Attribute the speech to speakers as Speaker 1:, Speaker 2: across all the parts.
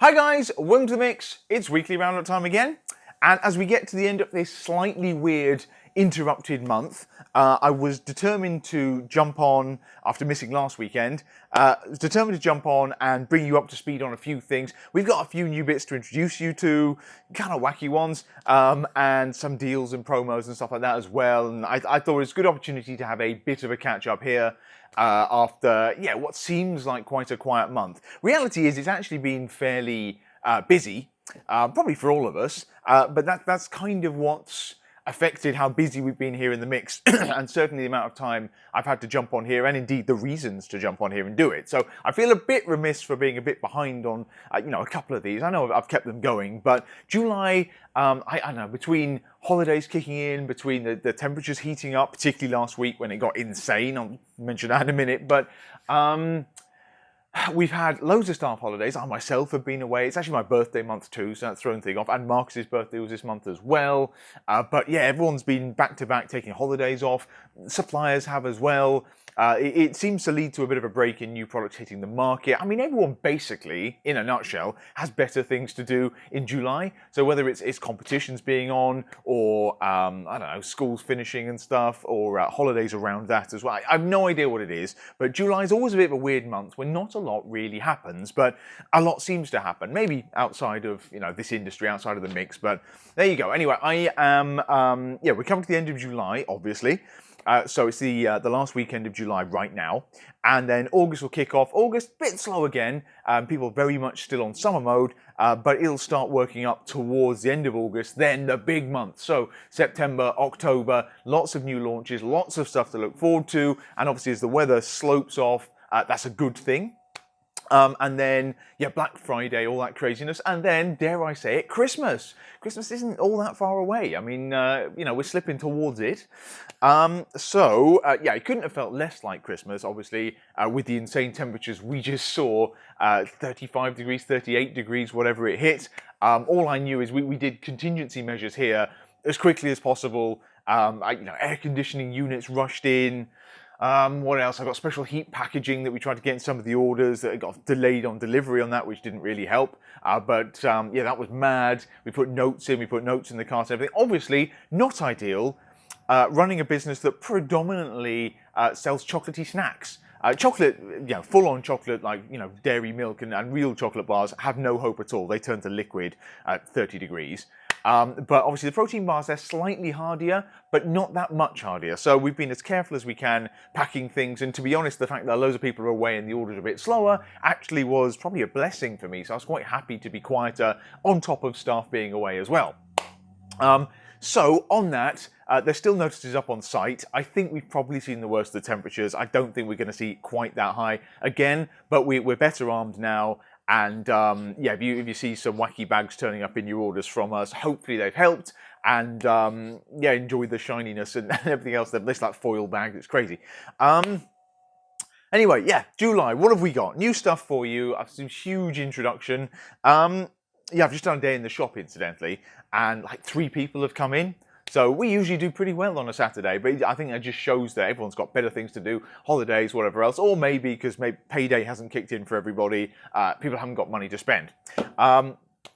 Speaker 1: Hi guys, welcome to the mix. It's weekly Roundup time again. And as we get to the end of this slightly weird interrupted month, I was determined to jump on, after missing last weekend, determined to jump on and bring you up to speed on a few things. We've got a few new bits to introduce you to, kind of wacky ones, and some deals and promos and stuff like that as well. And I thought it was a good opportunity to have a bit of a catch up here after, what seems like quite a quiet month. Reality is it's actually been fairly busy, probably for all of us, but that's kind of what's affected how busy we've been here in the mix, and certainly the amount of time I've had to jump on here, and indeed the reasons to jump on here and do it. So I feel a bit remiss for being a bit behind on, a couple of these. I know I've kept them going, but July, I don't know, between holidays kicking in, between the temperatures heating up, particularly last week when it got insane, I'll mention that in a minute, but we've had loads of staff holidays. I myself have been away. It's actually my birthday month too, so that's thrown things off. And Marcus's birthday was this month as well. But yeah, everyone's been back to back taking holidays off. Suppliers have as well. It seems to lead to a bit of a break in new products hitting the market. I mean, everyone basically, in a nutshell, has better things to do in July. So whether it's competitions being on, or I don't know, schools finishing and stuff, or holidays around that as well. I have no idea what it is, but July is always a bit of a weird month when not a lot really happens, but a lot seems to happen. Maybe outside of this industry, outside of the mix, but there you go. Anyway, I am we're coming to the end of July, obviously. So it's the last weekend of July right now, and then August will kick off. August, a bit slow again. People very much still on summer mode, but it'll start working up towards the end of August, then the big month. So September, October, lots of new launches, lots of stuff to look forward to, and obviously as the weather slopes off, that's a good thing. And then, Black Friday, all that craziness. And then, dare I say it, Christmas. Christmas isn't all that far away. I mean, we're slipping towards it. It couldn't have felt less like Christmas, obviously, with the insane temperatures we just saw, 35 degrees, 38 degrees, whatever it hit. All I knew is we did contingency measures here as quickly as possible. Air conditioning units rushed in. What else? I got special heat packaging that we tried to get in some of the orders that got delayed on delivery on that, which didn't really help. That was mad. We put notes in the cart and everything. Obviously, not ideal. Running a business that predominantly sells chocolatey snacks. Chocolate, full-on chocolate, like, dairy milk and real chocolate bars have no hope at all. They turn to liquid at 30 degrees. But obviously the protein bars, they're slightly hardier, but not that much hardier. So we've been as careful as we can packing things. And to be honest, the fact that loads of people are away and the orders are a bit slower actually was probably a blessing for me. So I was quite happy to be quieter on top of staff being away as well. So on that, there's still notices up on site. I think we've probably seen the worst of the temperatures. I don't think we're going to see quite that high again, but we're better armed now. And if you see some wacky bags turning up in your orders from us, hopefully they've helped. And enjoy the shininess and everything else. There's that foil bag. It's crazy. Anyway, July. What have we got? New stuff for you. I've seen a huge introduction. I've just done a day in the shop, incidentally, and like 3 people have come in. So we usually do pretty well on a Saturday, but I think that just shows that everyone's got better things to do, holidays, whatever else, or maybe because payday hasn't kicked in for everybody, people haven't got money to spend.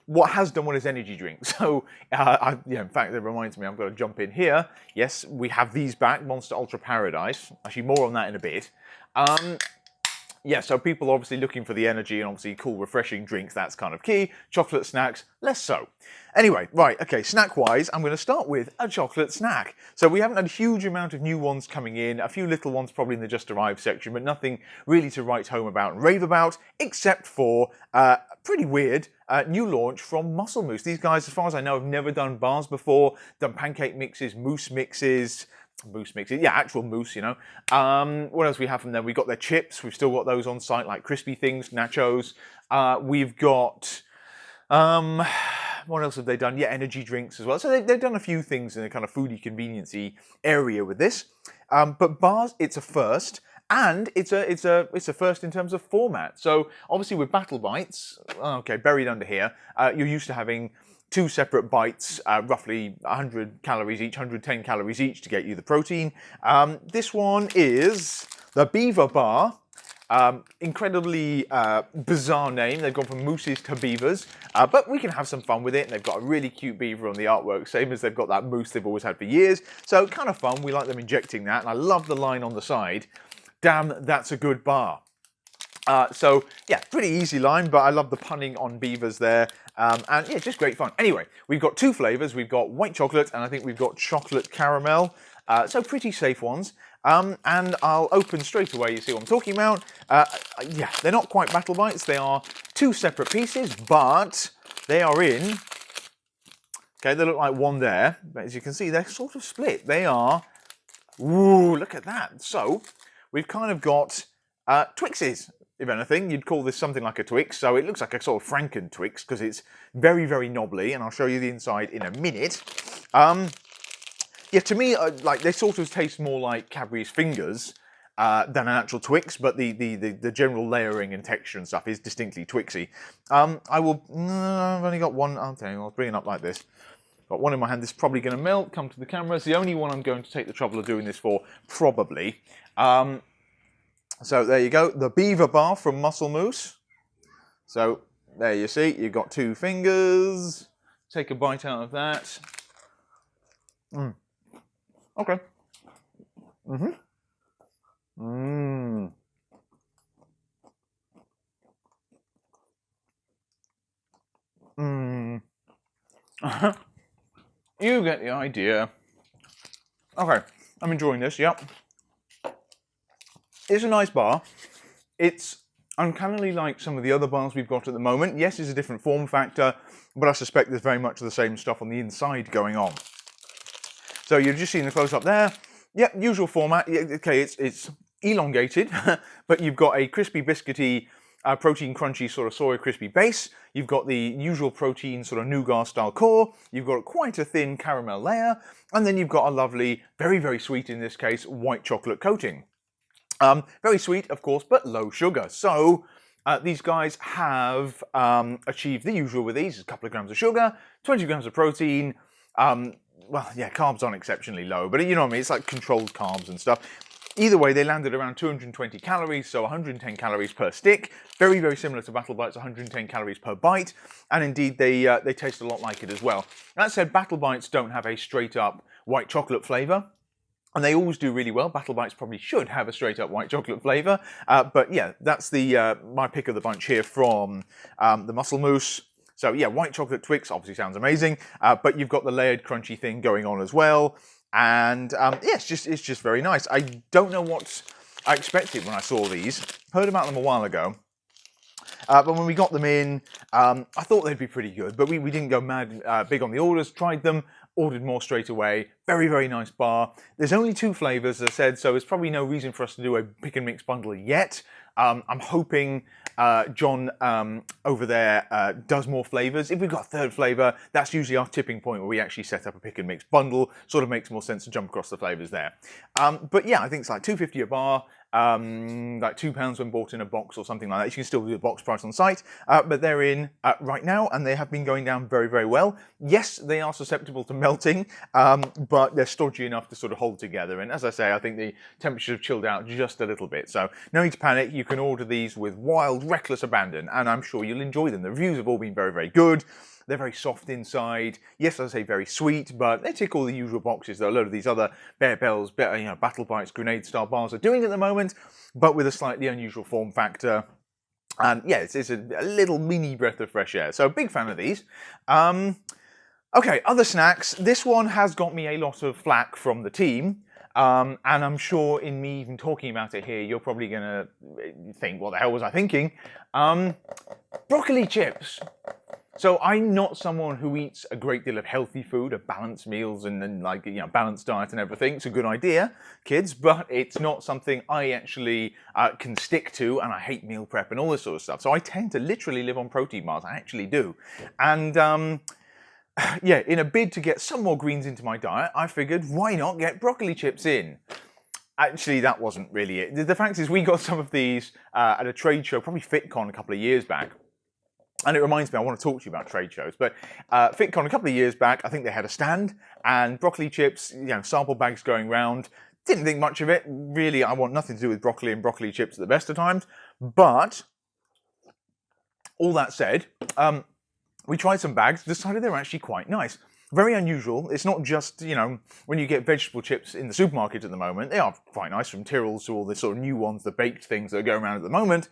Speaker 1: What has done well is energy drinks. So, in fact, that reminds me, I've got to jump in here. Yes, we have these back, Monster Ultra Paradise. Actually, more on that in a bit. So people are obviously looking for the energy and obviously cool, refreshing drinks. That's kind of key. Chocolate snacks, less so. Anyway, right, okay, snack-wise, I'm going to start with a chocolate snack. So we haven't had a huge amount of new ones coming in, a few little ones probably in the Just Arrived section, but nothing really to write home about and rave about, except for a pretty weird new launch from Muscle Moose. These guys, as far as I know, have never done bars before, done pancake mixes, moose mixes, actual moose, What else we have from them? We've got their chips. We've still got those on site, like crispy things, nachos. We've got, what else have they done? Energy drinks as well. So they've done a few things in a kind of foodie convenience-y area with this. But bars, it's a first. And it's a first in terms of format. So obviously with Battle Bites, buried under here, you're used to having 2 separate bites, roughly 100 calories each, 110 calories each to get you the protein. This one is the Beaver Bar. Incredibly bizarre name. They've gone from mooses to beavers, but we can have some fun with it. And they've got a really cute beaver on the artwork, same as they've got that moose they've always had for years. So kind of fun. We like them injecting that, and I love the line on the side. Damn, that's a good bar. So yeah, pretty easy line, but I love the punning on beavers there. And yeah, just great fun. Anyway, we've got two flavours. We've got white chocolate, and I think we've got chocolate caramel. So pretty safe ones. And I'll open straight away. You see what I'm talking about? Yeah, they're not quite battle bites. They are two separate pieces, but they are in. Okay, they look like one there, but as you can see, they're sort of split. They are. Ooh, look at that. So we've kind of got Twixes. If anything, you'd call this something like a Twix. So it looks like a sort of Franken Twix because it's very, very knobbly, and I'll show you the inside in a minute. Yeah, to me, like they sort of taste more like Cadbury's fingers than an actual Twix, but the general layering and texture and stuff is distinctly Twixy. I will. I've only got one. Okay, I'll bring it up like this. Got one in my hand. This is probably going to melt. Come to the camera. It's the only one I'm going to take the trouble of doing this for, probably. So there you go. The Beaver Bar from Muscle Moose. So there you see. You've got two fingers. Take a bite out of that. Okay. You get the idea. Okay, I'm enjoying this, yep. It's a nice bar. It's uncannily like some of the other bars we've got at the moment. Yes, it's a different form factor, but I suspect there's very much the same stuff on the inside going on. So you're just seeing the close-up there. Yep, usual format. Okay, it's elongated, but you've got a crispy, biscuity, protein crunchy sort of soy crispy base. You've got the usual protein sort of nougat style core. You've got quite a thin caramel layer, and then you've got a lovely, very, very sweet in this case, white chocolate coating. Very sweet, of course, but low sugar. So these guys have achieved the usual with these: a couple of grams of sugar, 20 grams of protein. Well, yeah, carbs aren't exceptionally low, but you know what I mean, it's like controlled carbs and stuff. Either way, they landed around 220 calories, so 110 calories per stick. Very, very similar to Battle Bites, 110 calories per bite. And indeed, they taste a lot like it as well. That said, Battle Bites don't have a straight-up white chocolate flavour. And they always do really well. Battle Bites probably should have a straight-up white chocolate flavour. But yeah, that's my pick of the bunch here from the Muscle Moose. So yeah, white chocolate Twix obviously sounds amazing, but you've got the layered crunchy thing going on as well, and yeah, it's just very nice. I don't know what I expected when I saw these. Heard about them a while ago, but when we got them in, I thought they'd be pretty good, but we didn't go mad big on the orders. Tried them, ordered more straight away. Very, very nice bar. There's only two flavours, as I said, so there's probably no reason for us to do a pick and mix bundle yet. I'm hoping John over there does more flavours. If we've got a third flavour, that's usually our tipping point where we actually set up a pick and mix bundle. Sort of makes more sense to jump across the flavours there. But yeah, I think it's like $2.50 a bar. Like £2 when bought in a box or something like that. You can still do the box price on site, but they're in right now, and they have been going down very, very well. Yes, they are susceptible to melting, but they're stodgy enough to sort of hold together. And as I say, I think the temperatures have chilled out just a little bit. So no need to panic. You can order these with wild, reckless abandon, and I'm sure you'll enjoy them. The reviews have all been very, very good. They're very soft inside. Yes, I say very sweet, but they tick all the usual boxes that a lot of these other Bear Bells, Battle Bites, Grenade-style bars are doing at the moment, but with a slightly unusual form factor. And yeah, it's a little mini breath of fresh air. So big fan of these. Okay, other snacks. This one has got me a lot of flack from the team. And I'm sure in me even talking about it here, you're probably going to think, what the hell was I thinking? Broccoli chips. So I'm not someone who eats a great deal of healthy food, of balanced meals and like, balanced diet and everything. It's a good idea, kids, but it's not something I actually can stick to, and I hate meal prep and all this sort of stuff. So I tend to literally live on protein bars. I actually do. And yeah, in a bid to get some more greens into my diet, I figured, why not get broccoli chips in? Actually, that wasn't really it. The fact is, we got some of these at a trade show, probably FitCon a couple of years back. And it reminds me, I want to talk to you about trade shows, but FitCon a couple of years back, I think they had a stand, and broccoli chips, sample bags going round. Didn't think much of it. Really, I want nothing to do with broccoli and broccoli chips at the best of times. But all that said, we tried some bags, decided they're actually quite nice. Very unusual. It's not just, you know, when you get vegetable chips in the supermarket at the moment, they are quite nice, from Tyrrell's to all the sort of new ones, the baked things that are going around at the moment.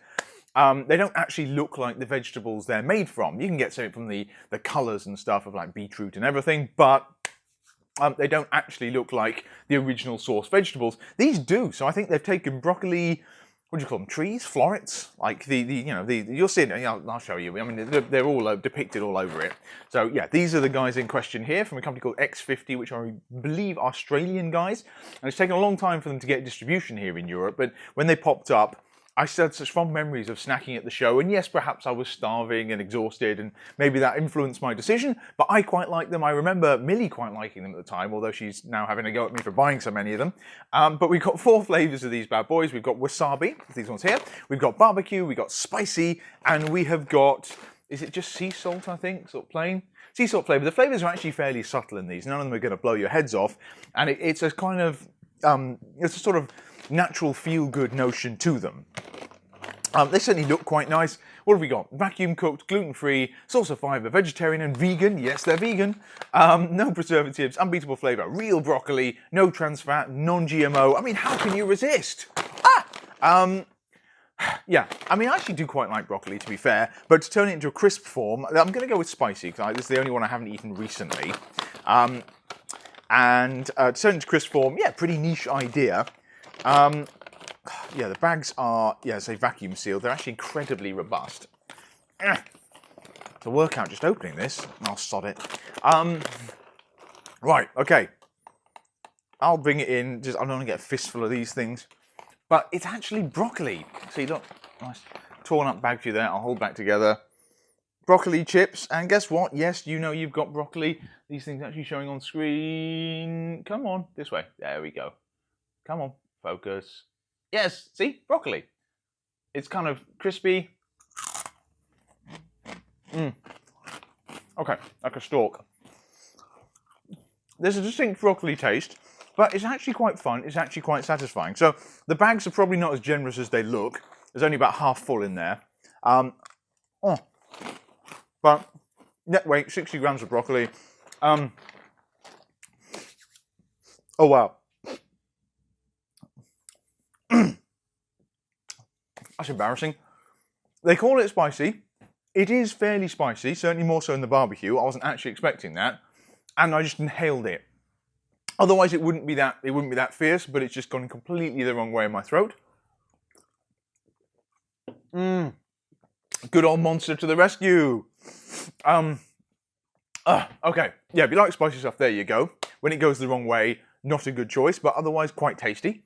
Speaker 1: They don't actually look like the vegetables they're made from. You can get something from the colours and stuff of like beetroot and everything, but they don't actually look like the original source vegetables. These do, so I think they've taken broccoli, what do you call them, trees, florets, like you'll see it. I'll show you. I mean, they're all depicted all over it. So yeah, these are the guys in question here from a company called X50, which are, I believe, Australian guys. And it's taken a long time for them to get distribution here in Europe, but when they popped up, I had such fond memories of snacking at the show, and yes, perhaps I was starving and exhausted, and maybe that influenced my decision, but I quite like them. I remember Millie quite liking them at the time, although she's now having a go at me for buying so many of them. But we've got 4 flavours of these bad boys. We've got wasabi, these ones here. We've got barbecue, we've got spicy, and we have got, is it just sea salt, I think, sort of plain? Sea salt flavour. The flavours are actually fairly subtle in these. None of them are going to blow your heads off, and it's a kind of, it's a sort of natural feel-good notion to them. They certainly look quite nice. What have we got? Vacuum cooked, gluten-free, source of fibre, vegetarian and vegan. Yes, they're vegan. No preservatives, unbeatable flavour, real broccoli, no trans fat, non-GMO. I mean, how can you resist? Yeah, I mean, I actually do quite like broccoli, to be fair, but to turn it into a crisp form, I'm going to go with spicy, because this is the only one I haven't eaten recently. And to turn it into crisp form, yeah, pretty niche idea. Yeah, the bags are, yeah, say vacuum sealed. They're actually incredibly robust. It's a workout just opening this. I'll sod it. Right, okay. I'll bring it in. I don't want to get a fistful of these things. But it's actually broccoli. See, look, nice torn up bag for you there. I'll hold back together. Broccoli chips. And guess what? Yes, you know you've got broccoli. These things actually showing on screen. Come on, this way. There we go. Come on, focus. Yes, see? Broccoli. It's kind of crispy. Okay, like a stalk. There's a distinct broccoli taste, but it's actually quite fun. It's actually quite satisfying. So the bags are probably not as generous as they look. There's only about half full in there. But net weight, 60 grams of broccoli. Oh, wow. That's embarrassing. They call it spicy. It is fairly spicy, certainly more so in the barbecue. I wasn't actually expecting that, and I just inhaled it. Otherwise, it wouldn't be that fierce, but it's just gone completely the wrong way in my throat. Good old monster to the rescue. Okay, yeah, if you like spicy stuff, there you go. When it goes the wrong way, not a good choice, but otherwise quite tasty.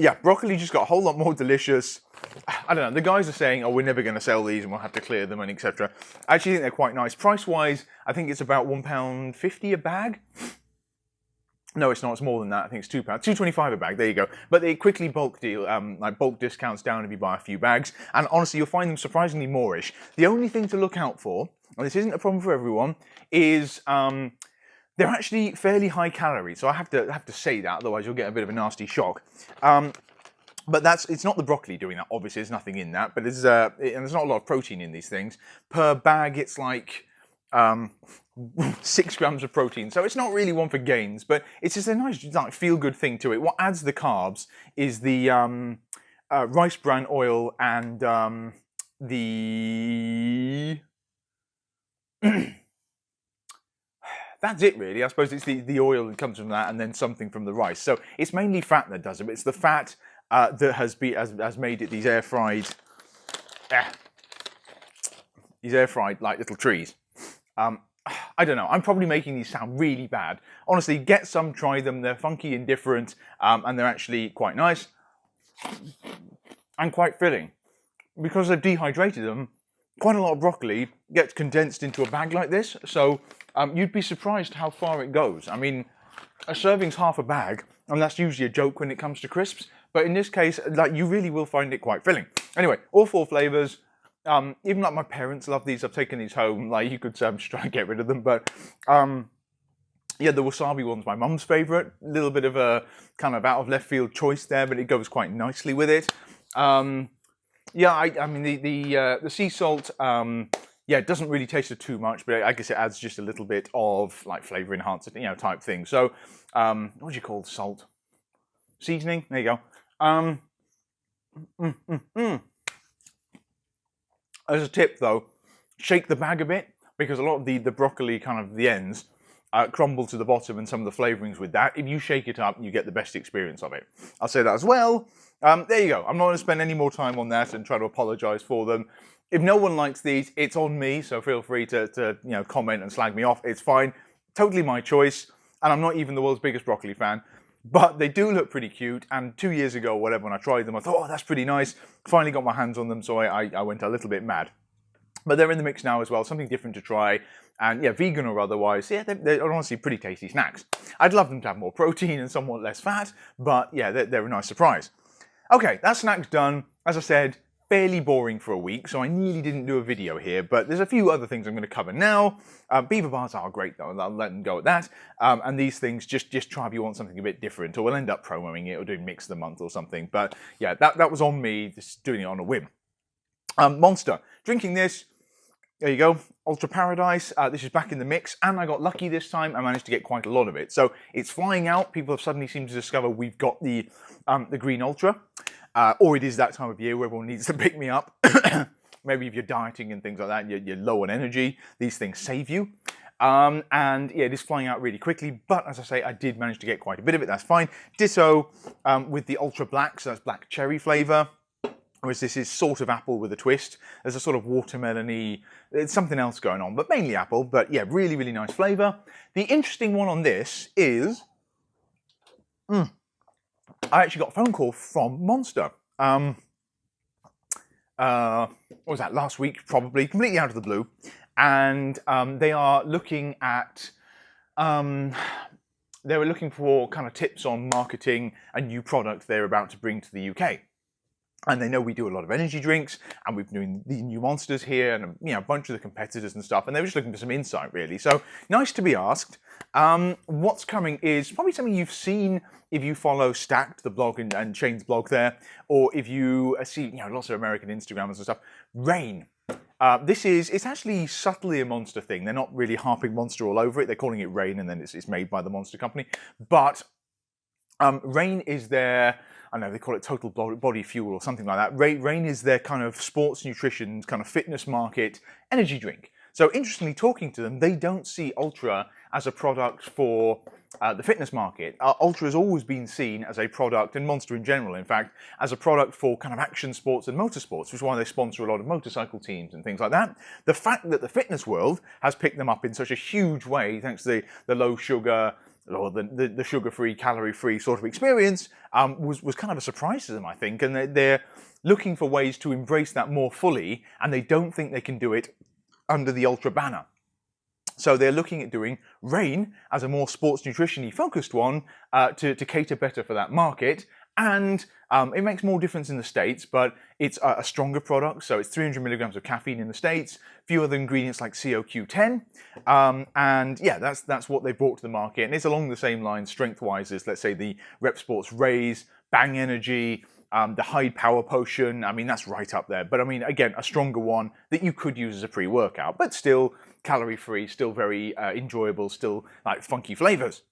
Speaker 1: Yeah, broccoli just got a whole lot more delicious. I don't know, the guys are saying, oh, we're never going to sell these and we'll have to clear them and etc. I actually think they're quite nice. Price-wise, I think it's about £1.50 a bag. No, it's not. It's more than that. I think it's £2. £2.25 a bag. There you go. But they quickly bulk deal, like bulk discounts down if you buy a few bags. And honestly, you'll find them surprisingly moreish. The only thing to look out for, and this isn't a problem for everyone, is they're actually fairly high calorie. So I have to say that, otherwise you'll get a bit of a nasty shock. But it's not the broccoli doing that. Obviously, there's nothing in that. But and there's not a lot of protein in these things. Per bag, it's like 6 grams of protein. So it's not really one for gains, but it's just a nice, like, feel-good thing to it. What adds the carbs is the rice bran oil and the... That's it, really. I suppose it's the oil that comes from that and then something from the rice. So it's mainly fat that does it, but it's the fat that has made it these air-fried like little trees. I don't know. I'm probably making these sound really bad. Honestly, get some, try them. They're funky and different, and they're actually quite nice and quite filling. Because they've dehydrated them, quite a lot of broccoli gets condensed into a bag like this, so you'd be surprised how far it goes. I mean, a serving's half a bag, and that's usually a joke when it comes to crisps, but in this case, like, you really will find it quite filling. Anyway, all 4 flavours. Even like my parents love these. I've taken these home. Like, you could just try and get rid of them, but Yeah, the wasabi one's my mum's favourite. A little bit of a kind of out of left field choice there, but it goes quite nicely with it. Yeah, I mean the sea salt. Yeah, it doesn't really taste of too much, but I guess it adds just a little bit of like flavour enhancer, type thing. So, what do you call salt? Seasoning. There you go. As a tip, though, shake the bag a bit because a lot of the broccoli, kind of the ends, crumble to the bottom, and some of the flavourings with that. If you shake it up, you get the best experience of it. I'll say that as well. There you go. I'm not going to spend any more time on that and try to apologise for them. If no one likes these, it's on me, so feel free to comment and slag me off. It's fine. Totally my choice. And I'm not even the world's biggest broccoli fan. But they do look pretty cute, and 2 years ago or whatever, when I tried them, I thought, oh, that's pretty nice. Finally got my hands on them, so I went a little bit mad. But they're in the mix now as well, something different to try. And yeah, vegan or otherwise, yeah, they're honestly pretty tasty snacks. I'd love them to have more protein and somewhat less fat, but yeah, they're a nice surprise. Okay, that snack's done. As I said, fairly boring for a week, so I nearly didn't do a video here, but there's a few other things I'm going to cover now. Beaver bars are great though, I'll let them go at that. And these things, just try if you want something a bit different, or we'll end up promoting it or doing mix of the month or something. But yeah, that was on me, just doing it on a whim. Monster, drinking this. There you go, Ultra Paradise. This is back in the mix, and I got lucky this time. I managed to get quite a lot of it. So it's flying out. People have suddenly seemed to discover we've got the Green Ultra. Or it is that time of year where everyone needs to pick me up. Maybe if you're dieting and things like that, you're low on energy, these things save you. And yeah, it is flying out really quickly, but as I say, I did manage to get quite a bit of it, that's fine. Ditto with the Ultra Black, so that's black cherry flavour. Whereas this is sort of apple with a twist. There's a sort of watermelon-y, there's something else going on, but mainly apple. But yeah, really, really nice flavour. The interesting one on this is, I actually got a phone call from Monster. What was that, last week probably, completely out of the blue. And they are looking at, they were looking for kind of tips on marketing a new product they're about to bring to the UK. And they know we do a lot of energy drinks, and we've been doing the new Monsters here, and a bunch of the competitors and stuff, and they were just looking for some insight, really. So nice to be asked. What's coming is probably something you've seen if you follow Stacked, the blog, and Shane's blog there, or if you see lots of American Instagrammers and stuff. Rain. It's actually subtly a Monster thing. They're not really harping Monster all over it. They're calling it Rain, and then it's made by the Monster company. But Rain is their, I don't know, they call it Total Body Fuel or something like that. Rain is their kind of sports nutrition, kind of fitness market energy drink. So interestingly, talking to them, they don't see Ultra as a product for the fitness market. Ultra has always been seen as a product, and Monster in general, in fact, as a product for kind of action sports and motorsports, which is why they sponsor a lot of motorcycle teams and things like that. The fact that the fitness world has picked them up in such a huge way, thanks to the low sugar, or the sugar-free, calorie-free sort of experience, was kind of a surprise to them, I think. And they're looking for ways to embrace that more fully, and they don't think they can do it under the Ultra banner. So they're looking at doing Rain as a more sports nutrition-y focused one to cater better for that market. And it makes more difference in the States, but it's a stronger product. So it's 300 milligrams of caffeine in the States, few other ingredients like CoQ10. And yeah, that's what they brought to the market. And it's along the same lines, strength-wise, as let's say the Rep Sports Raise, Bang Energy, the Hide Power Potion. I mean, that's right up there. But I mean, again, a stronger one that you could use as a pre-workout, but still calorie-free, still very enjoyable, still like funky flavours.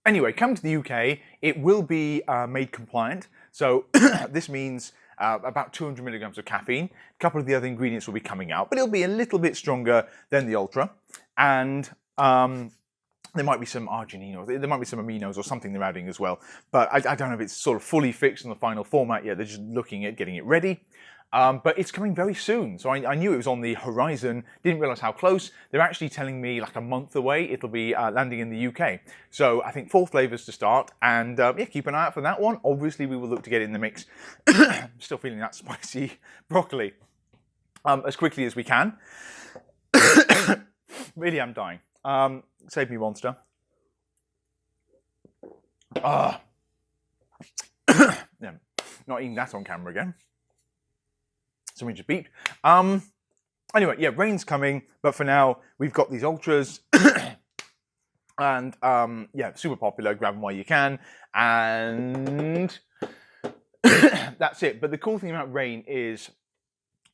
Speaker 1: Anyway, coming to the UK, it will be made compliant. So this means about 200 milligrams of caffeine. A couple of the other ingredients will be coming out, but it'll be a little bit stronger than the Ultra. And there might be some arginine, or there might be some aminos or something they're adding as well. But I don't know if it's sort of fully fixed in the final format yet. They're just looking at getting it ready. But it's coming very soon, so I knew it was on the horizon, didn't realise how close. They're actually telling me like a month away it'll be landing in the UK. So I think 4 flavours to start, and yeah, keep an eye out for that one. Obviously we will look to get it in the mix. Still feeling that spicy broccoli as quickly as we can. Really am dying. Save me, Monster. Yeah, not eating that on camera again. Something just beeped. Anyway, yeah, Rain's coming, but for now, we've got these Ultras. And yeah, super popular, grab them while you can, and that's it. But the cool thing about Rain is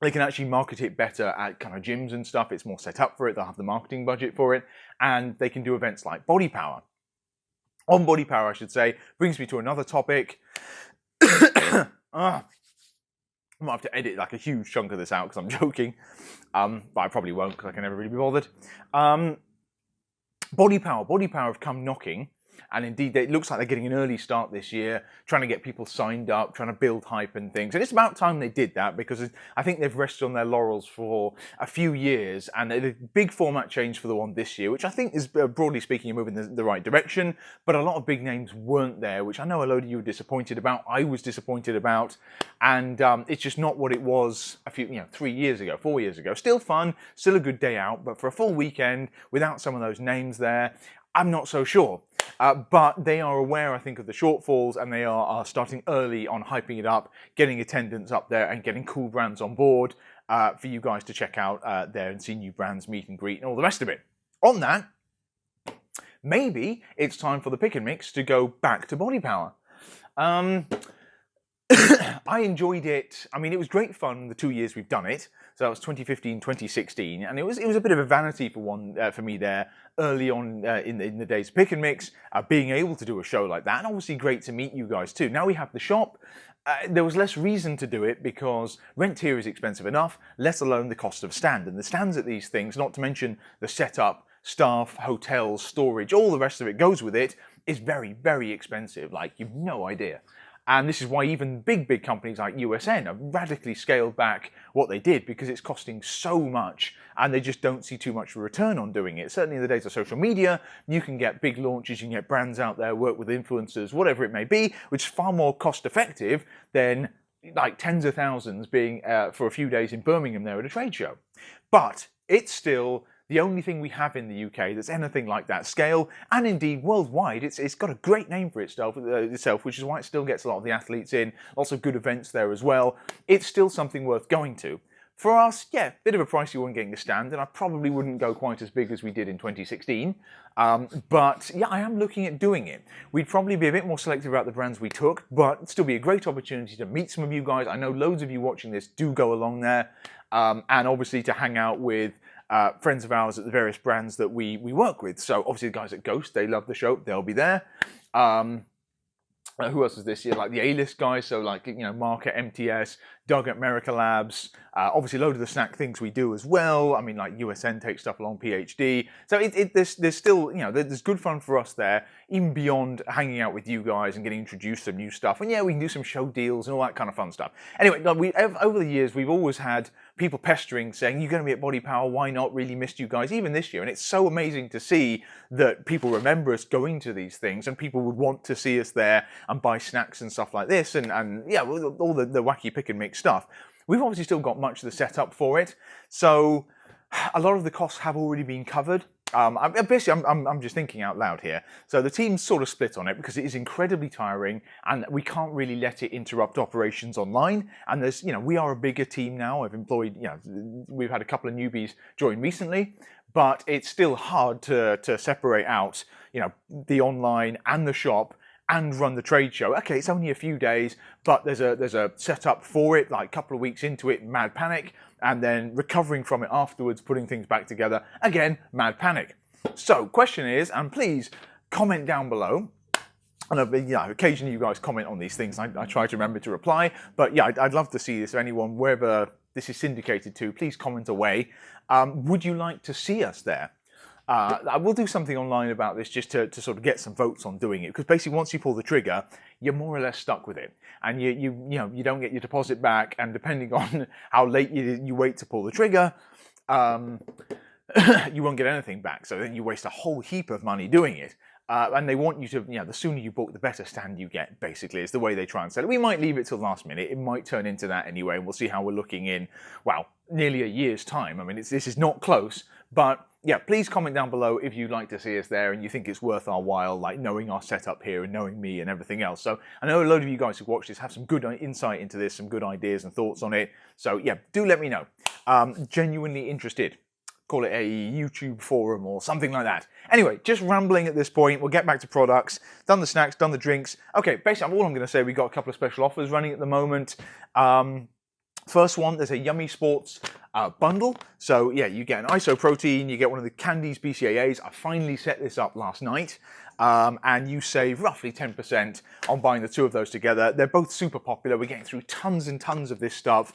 Speaker 1: they can actually market it better at kind of gyms and stuff. It's more set up for it. They'll have the marketing budget for it, and they can do events like BodyPower. On BodyPower, I should say, brings me to another topic. I might have to edit like a huge chunk of this out because I'm joking, but I probably won't because I can never really be bothered. BodyPower have come knocking, and indeed it looks like they're getting an early start this year, trying to get people signed up, trying to build hype and things. And it's about time they did that, because I think they've rested on their laurels for a few years, and a big format change for the one this year, which I think is, broadly speaking, moving in the right direction. But a lot of big names weren't there, which I know a load of you were disappointed about. I was disappointed about, and it's just not what it was a few, 3 years ago, 4 years ago. Still fun, still a good day out, but for a full weekend without some of those names there, I'm not so sure. But they are aware, I think, of the shortfalls, and they are starting early on hyping it up, getting attendance up there, and getting cool brands on board for you guys to check out there and see new brands, meet and greet, and all the rest of it. On that, maybe it's time for the pick and mix to go back to BodyPower. I enjoyed it. I mean, it was great fun the 2 years we've done it. So that was 2015, 2016, and it was a bit of a vanity for me there early on in the days of Pick and Mix, being able to do a show like that, and obviously great to meet you guys too. Now we have the shop. There was less reason to do it because rent here is expensive enough, let alone the cost of stand. And the stands at these things, not to mention the setup, staff, hotels, storage, all the rest of it goes with it, is very, very expensive. Like, you've no idea. And this is why even big companies like USN have radically scaled back what they did, because it's costing so much and they just don't see too much return on doing it. Certainly in the days of social media, you can get big launches, you can get brands out there, work with influencers, whatever it may be, which is far more cost effective than like tens of thousands being for a few days in Birmingham there at a trade show. But it's still the only thing we have in the UK that's anything like that scale, and indeed worldwide. It's got a great name for itself, which is why it still gets a lot of the athletes in, lots of good events there as well. It's still something worth going to. For us, yeah, bit of a pricey one getting a stand, and I probably wouldn't go quite as big as we did in 2016. But yeah, I am looking at doing it. We'd probably be a bit more selective about the brands we took, but it'd still be a great opportunity to meet some of you guys. I know loads of you watching this do go along there, and obviously to hang out with friends of ours at the various brands that we work with. So obviously the guys at Ghost, they love the show, they'll be there. Who else is this year? Like the A-list guys, so like, Mark at MTS, Doug at America Labs, obviously a load of the snack things we do as well. I mean, like USN takes stuff along, PhD. So there's still, there's good fun for us there, even beyond hanging out with you guys and getting introduced to new stuff. And yeah, we can do some show deals and all that kind of fun stuff. Anyway, over the years, we've always had people pestering, saying, you're going to be at BodyPower, why not? Really missed you guys, even this year. And it's so amazing to see that people remember us going to these things, and people would want to see us there and buy snacks and stuff like this, and yeah, all the wacky pick and mix stuff. We've obviously still got much of the setup for it, so a lot of the costs have already been covered. Basically, I'm just thinking out loud here. So the team's sort of split on it because it is incredibly tiring, and we can't really let it interrupt operations online. And there's, we are a bigger team now. I've employed, we've had a couple of newbies join recently, but it's still hard to separate out, the online and the shop and run the trade show. Okay, it's only a few days, but there's a setup for it, like a couple of weeks into it, mad panic, and then recovering from it afterwards, putting things back together, again, mad panic. So, question is, and please comment down below, and occasionally you guys comment on these things, I try to remember to reply, but yeah, I'd love to see this. If anyone, wherever this is syndicated to, please comment away. Would you like to see us there? I will do something online about this just to sort of get some votes on doing it, because basically once you pull the trigger, you're more or less stuck with it, and you don't get your deposit back, and depending on how late you wait to pull the trigger, you won't get anything back. So then you waste a whole heap of money doing it. And they want you to, the sooner you book, the better stand you get, basically, is the way they try and sell it. We might leave it till the last minute. It might turn into that anyway, and we'll see how we're looking in, well, nearly a year's time. I mean, this is not close, but yeah, please comment down below if you'd like to see us there and you think it's worth our while, like knowing our setup here and knowing me and everything else. So I know a load of you guys who watch this have some good insight into this, some good ideas and thoughts on it. So yeah, do let me know. Genuinely interested call it a YouTube forum or something like that. Anyway, just rambling at this point. We'll get back to products. Done the snacks, done the drinks. Okay, basically all I'm going to say, we've got a couple of special offers running at the moment. First one, there's a Yummy Sports bundle. So yeah, you get an ISO protein, you get one of the Candies BCAAs. I finally set this up last night. And you save roughly 10% on buying the two of those together. They're both super popular. We're getting through tons and tons of this stuff.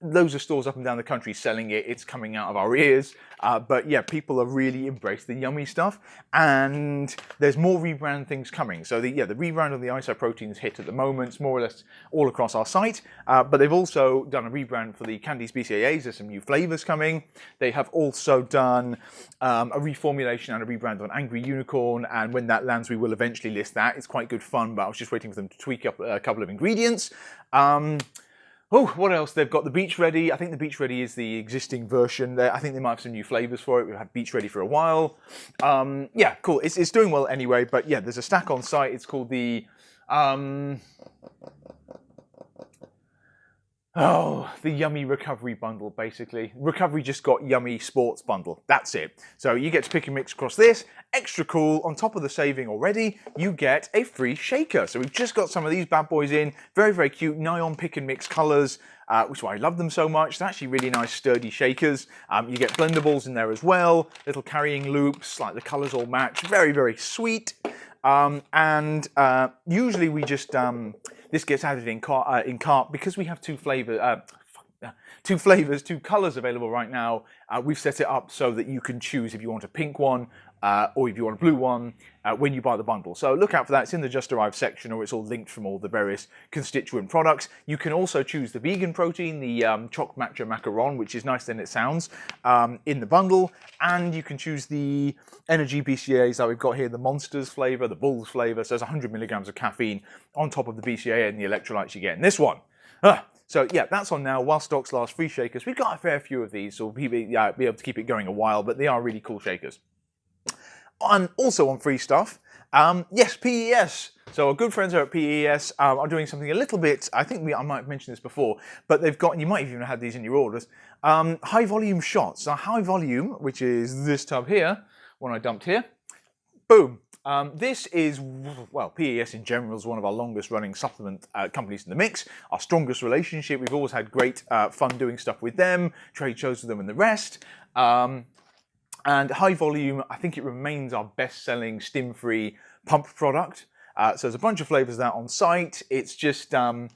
Speaker 1: Loads of stores up and down the country selling it. It's coming out of our ears. But yeah, people have really embraced the Yummy stuff. And there's more rebrand things coming. So the rebrand of the ISO proteins hit at the moment. It's more or less all across our site. But they've also done a rebrand for the Candies BCAAs. There's some new flavors coming. They have also done a reformulation and a rebrand on Angry Unicorn. And when that lands, we will eventually list that. It's quite good fun, but I was just waiting for them to tweak up a couple of ingredients. Oh, what else? They've got the Beach Ready. I think the Beach Ready is the existing version. I think they might have some new flavors for it. We've had Beach Ready for a while. Yeah, cool. It's doing well anyway. But yeah, there's a stack on site. It's called the the Yummy Recovery Bundle, basically. Recovery just got Yummy Sports Bundle. That's it. So you get to pick and mix across this. Extra cool, on top of the saving already, you get a free shaker. So we've just got some of these bad boys in. Very, very cute, Nyan pick and mix colors, which is why I love them so much. They're actually really nice, sturdy shakers. You get blendables in there as well. Little carrying loops, like the colors all match. Very, very sweet. Usually we just... this gets added in cart because we have two flavors, two colors available right now. We've set it up so that you can choose if you want a pink one or if you want a blue one when you buy the bundle. So look out for that. It's in the Just Arrived section, or it's all linked from all the various constituent products. You can also choose the vegan protein, the Choc matcha macaron, which is nicer than it sounds, in the bundle. And you can choose the energy BCAAs that we've got here, the Monsters flavor, the Bulls flavor. So there's 100 milligrams of caffeine on top of the BCAA and the electrolytes you get in this one. So yeah, that's on now while stocks last. Free shakers. We've got a fair few of these, so we'll be able to keep it going a while, but they are really cool shakers. And also on free stuff, yes, PES. So our good friends over at PES are doing something a little bit, I think I might have mentioned this before, but they've got, and you might have even had these in your orders, high volume shots. Now high volume, which is this tub here, one I dumped here, boom. This is, well, PES in general is one of our longest running supplement companies in the mix, our strongest relationship. We've always had great fun doing stuff with them, trade shows with them and the rest. And high volume, I think it remains our best-selling stim-free pump product. So there's a bunch of flavors of that on site. It's just, yeah,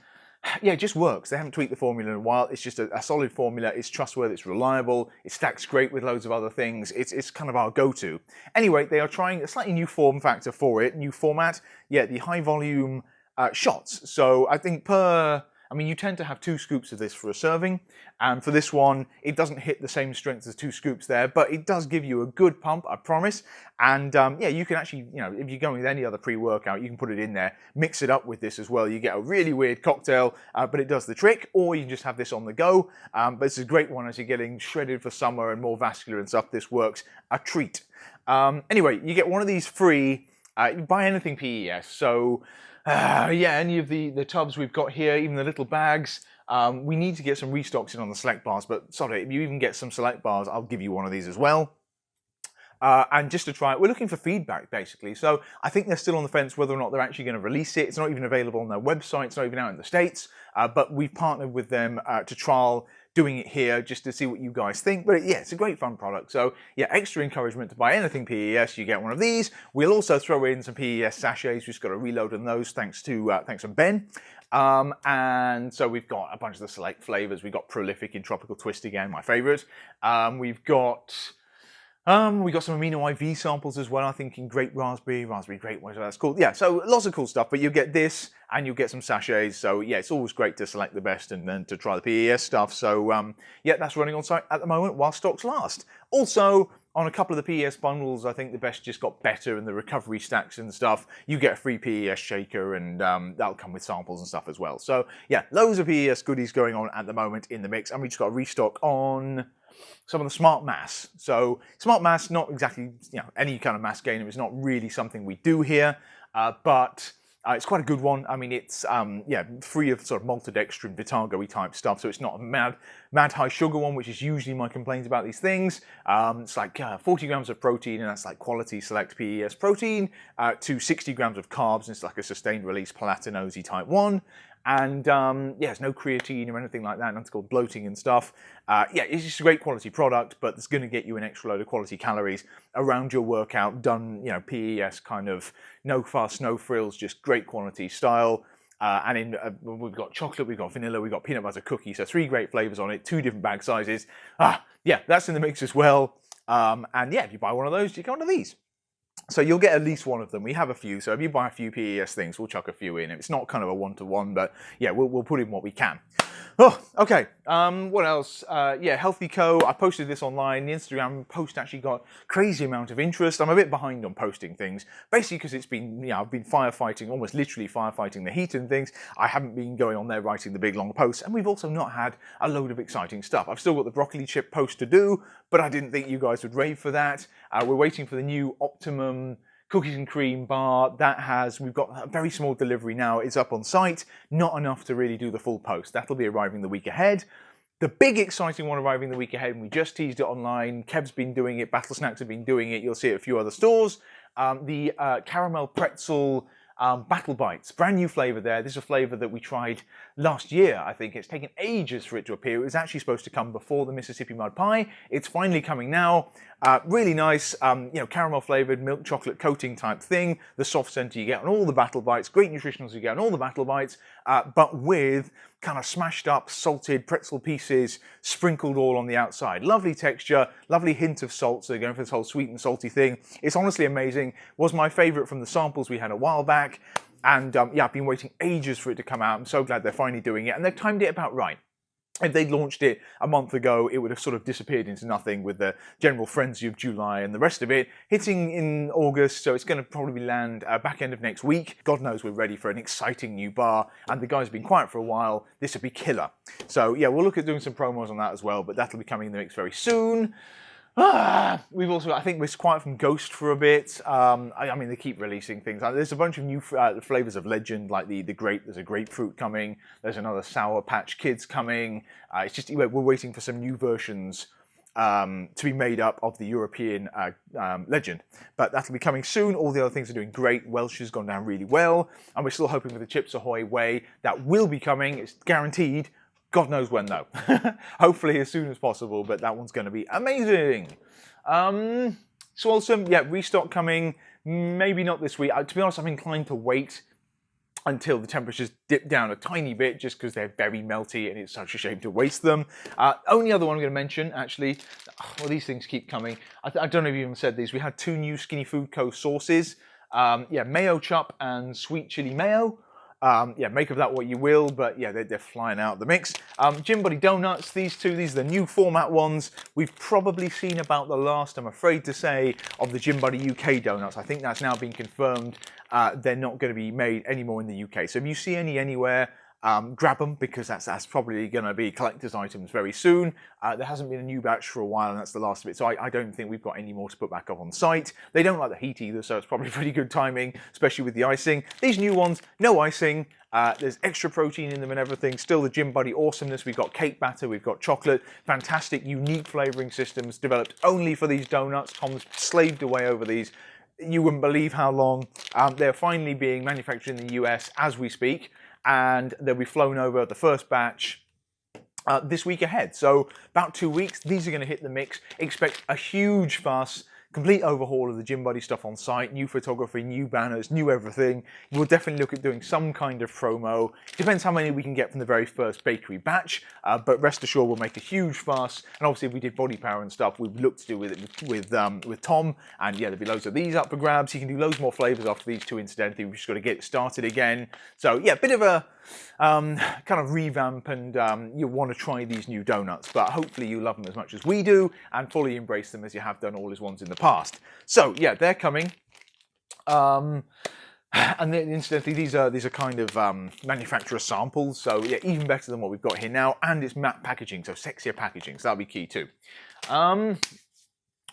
Speaker 1: it just works. They haven't tweaked the formula in a while. It's just a solid formula. It's trustworthy. It's reliable. It stacks great with loads of other things. It's kind of our go-to. Anyway, they are trying a slightly new form factor for it. New format. Yeah, the high volume shots. So I think you tend to have 2 scoops of this for a serving, and for this one, it doesn't hit the same strength as 2 scoops there, but it does give you a good pump, I promise. And yeah, you can actually, if you're going with any other pre-workout, you can put it in there, mix it up with this as well. You get a really weird cocktail, but it does the trick, or you can just have this on the go. But this is a great one as you're getting shredded for summer and more vascular and stuff. This works a treat. Anyway, you get one of these free, you buy anything PES, so... yeah, any of the tubs we've got here, even the little bags, we need to get some restocks in on the select bars, but sorry, if you even get some select bars, I'll give you one of these as well. And just to try it, we're looking for feedback, basically. So I think they're still on the fence whether or not they're actually going to release it. It's not even available on their website. It's not even out in the States. But we've partnered with them to trial doing it here just to see what you guys think. But yeah, it's a great fun product. So yeah, extra encouragement to buy anything PES. You get one of these. We'll also throw in some PES sachets. We've just got to reload on those thanks from Ben. And so we've got a bunch of the select flavors. We've got Prolific in Tropical Twist again, my favorite. We've got some amino IV samples as well, I think in grape raspberry grape, whatever that's called. Yeah, so lots of cool stuff, but you get this and you'll get some sachets. So yeah, it's always great to select the best and then to try the PES stuff. So yeah, that's running on site at the moment while stocks last. Also, on a couple of the PES bundles, I think the best just got better, and the recovery stacks and stuff, you get a free PES shaker, and that'll come with samples and stuff as well. So yeah, loads of PES goodies going on at the moment in the mix, and we just got a restock on some of the Smart Mass. So Smart Mass, not exactly any kind of mass gainer. It's not really something we do here, but It's quite a good one. I mean, it's yeah, free of sort of maltodextrin, Vitago-y type stuff, so it's not a mad high sugar one, which is usually my complaints about these things. It's like 40 grams of protein, and that's like quality select PES protein, to 60 grams of carbs, and it's like a sustained release palatinose type one. And yeah, it's no creatine or anything like that. That's called bloating and stuff. Yeah, it's just a great quality product, but it's going to get you an extra load of quality calories around your workout, done, you know, PES kind of, no fuss, no frills, just great quality style. And in we've got chocolate, we've got vanilla, we've got peanut butter cookie, so 3 great flavors on it, 2 different bag sizes. Yeah, that's in the mix as well. And yeah, if you buy one of those, you get one of these. So you'll get at least one of them. We have a few, so if you buy a few PES things, we'll chuck a few in. It's not kind of a one-to-one, but yeah, we'll put in what we can. Oh, okay. What else? Yeah, Healthy Co. I posted this online. The Instagram post actually got crazy amount of interest. I'm a bit behind on posting things, basically because it's been, you know, I've been firefighting, almost literally firefighting the heat and things. I haven't been going on there writing the big long posts, and we've also not had a load of exciting stuff. I've still got the broccoli chip post to do, but I didn't think you guys would rave for that. We're waiting for the new Optimum cookies and cream bar. We've got a very small delivery now. It's up on site, not enough to really do the full post. That'll be arriving the week ahead. The big exciting one arriving the week ahead, and we just teased it online. Kev's been doing it, Battle Snacks have been doing it. You'll see it at a few other stores. The caramel pretzel Battle Bites, brand new flavor there. This is a flavor that we tried last year, I think. It's taken ages for it to appear. It was actually supposed to come before the Mississippi Mud Pie. It's finally coming now. Really nice, you know, caramel flavored milk chocolate coating type thing. The soft center you get on all the Battle Bites, great nutritionals you get on all the Battle Bites, but with kind of smashed up salted pretzel pieces sprinkled all on the outside. Lovely texture, lovely hint of salt, so they're going for this whole sweet and salty thing. It's honestly amazing. Was my favorite from the samples we had a while back, and yeah, I've been waiting ages for it to come out. I'm so glad they're finally doing it, and they've timed it about right. If they'd launched it a month ago, it would have sort of disappeared into nothing with the general frenzy of July and the rest of it. Hitting in August, so it's going to probably land back end of next week. God knows we're ready for an exciting new bar, and the guy's been quiet for a while. This will be killer. So yeah, we'll look at doing some promos on that as well, but that'll be coming in the mix very soon. We've also, I think we're quiet from Ghost for a bit. I mean, they keep releasing things. There's a bunch of new flavors of Legend, like there's a grapefruit coming. There's another Sour Patch Kids coming. It's just, we're waiting for some new versions to be made up of the European Legend. But that'll be coming soon. All the other things are doing great. Welsh has gone down really well. And we're still hoping for the Chips Ahoy Way. That will be coming. It's guaranteed. God knows when though. Hopefully as soon as possible, but that one's going to be amazing. Swolsome, yeah, restock coming. Maybe not this week. To be honest, I'm inclined to wait until the temperatures dip down a tiny bit, just because they're very melty and it's such a shame to waste them. Only other one I'm going to mention, actually, well, these things keep coming. I don't know if you even said these. We had 2 new Skinny Food Co. sauces. Yeah, mayo chop and sweet chili mayo. Yeah, make of that what you will, but yeah, they're flying out the mix. Gym Body Donuts, these are the new format ones. We've probably seen about the last, I'm afraid to say, of the Gym Body UK donuts. I think that's now been confirmed. They're not going to be made anymore in the UK. So if you see any anywhere, grab them, because that's probably going to be collector's items very soon. There hasn't been a new batch for a while, and that's the last of it, so I don't think we've got any more to put back up on site. They don't like the heat either, so it's probably pretty good timing, especially with the icing. These new ones, no icing. There's extra protein in them and everything. Still the Gym Buddy awesomeness. We've got cake batter, we've got chocolate. Fantastic, unique flavoring systems developed only for these donuts. Tom's slaved away over these. You wouldn't believe how long. They're finally being manufactured in the US as we speak, and they'll be flown over the first batch this week ahead. So about 2 weeks, these are going to hit the mix. Expect a huge fuss, complete overhaul of the Gym Buddy stuff on site, new photography, new banners, new everything. We'll definitely look at doing some kind of promo. Depends how many we can get from the very first bakery batch, but rest assured we'll make a huge fuss. And obviously if we did BodyPower and stuff, we'd look to do with it with Tom, and yeah, there'll be loads of these up for grabs. You can do loads more flavors after these 2 incidentally. We've just got to get it started again. So yeah, bit of a kind of revamp, and you'll want to try these new donuts, but hopefully you love them as much as we do and fully embrace them as you have done all his ones in the past. So yeah, they're coming. And then, incidentally, these are kind of manufacturer samples, so yeah, even better than what we've got here now, and it's matte packaging, so sexier packaging, so that'll be key too.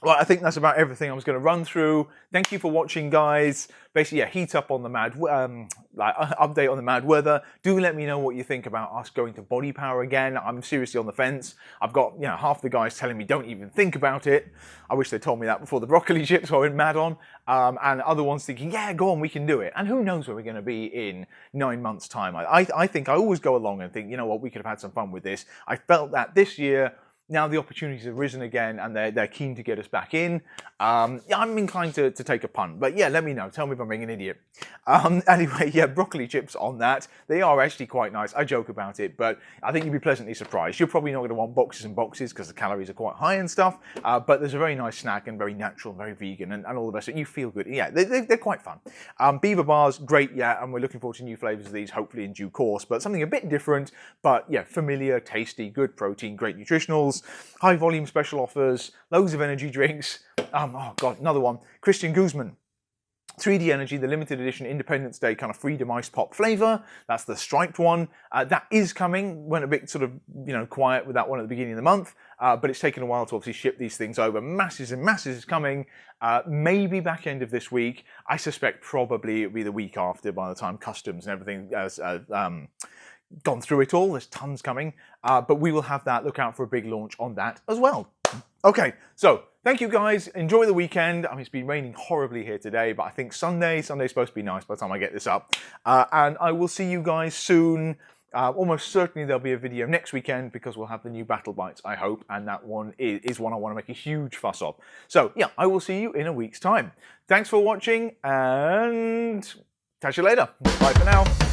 Speaker 1: Well, I think that's about everything I was going to run through. Thank you for watching, guys. Basically, yeah, heat up on the update on the mad weather. Do let me know what you think about us going to BodyPower again. I'm seriously on the fence. I've got, you know, half the guys telling me don't even think about it. I wish they told me that before the broccoli chips I went mad on. And other ones thinking, yeah, go on, we can do it. And who knows where we're going to be in 9 months' time. I think I always go along and think, you know what, we could have had some fun with this. I felt that this year. Now the opportunities have risen again and they're keen to get us back in. Yeah, I'm inclined to take a punt, but yeah, let me know. Tell me if I'm being an idiot. Anyway, yeah, broccoli chips on that. They are actually quite nice. I joke about it, but I think you'll be pleasantly surprised. You're probably not going to want boxes and boxes because the calories are quite high and stuff, but there's a very nice snack and very natural, very vegan and all the rest of it. You feel good. Yeah, they're quite fun. Beaver Bars, great, yeah, and we're looking forward to new flavours of these, hopefully in due course, but something a bit different, but yeah, familiar, tasty, good protein, great nutritionals, high volume special offers, loads of energy drinks. Oh god, another one. Christian Guzman. 3D Energy, the limited edition Independence Day kind of Freedom Ice Pop flavour. That's the striped one. That is coming. Went a bit sort of, you know, quiet with that one at the beginning of the month, but it's taken a while to obviously ship these things over. Masses and masses is coming. Maybe back end of this week. I suspect probably it'll be the week after by the time customs and everything has gone through it all. There's tons coming, but we will have that. Look out for a big launch on that as well. Okay, so thank you guys. Enjoy the weekend. I mean, it's been raining horribly here today, but I think Sunday's supposed to be nice by the time I get this up. And I will see you guys soon. Almost certainly there'll be a video next weekend because we'll have the new Battle Bites, I hope, and that one is one I want to make a huge fuss of. So yeah, I will see you in a week's time. Thanks for watching and catch you later. Bye for now.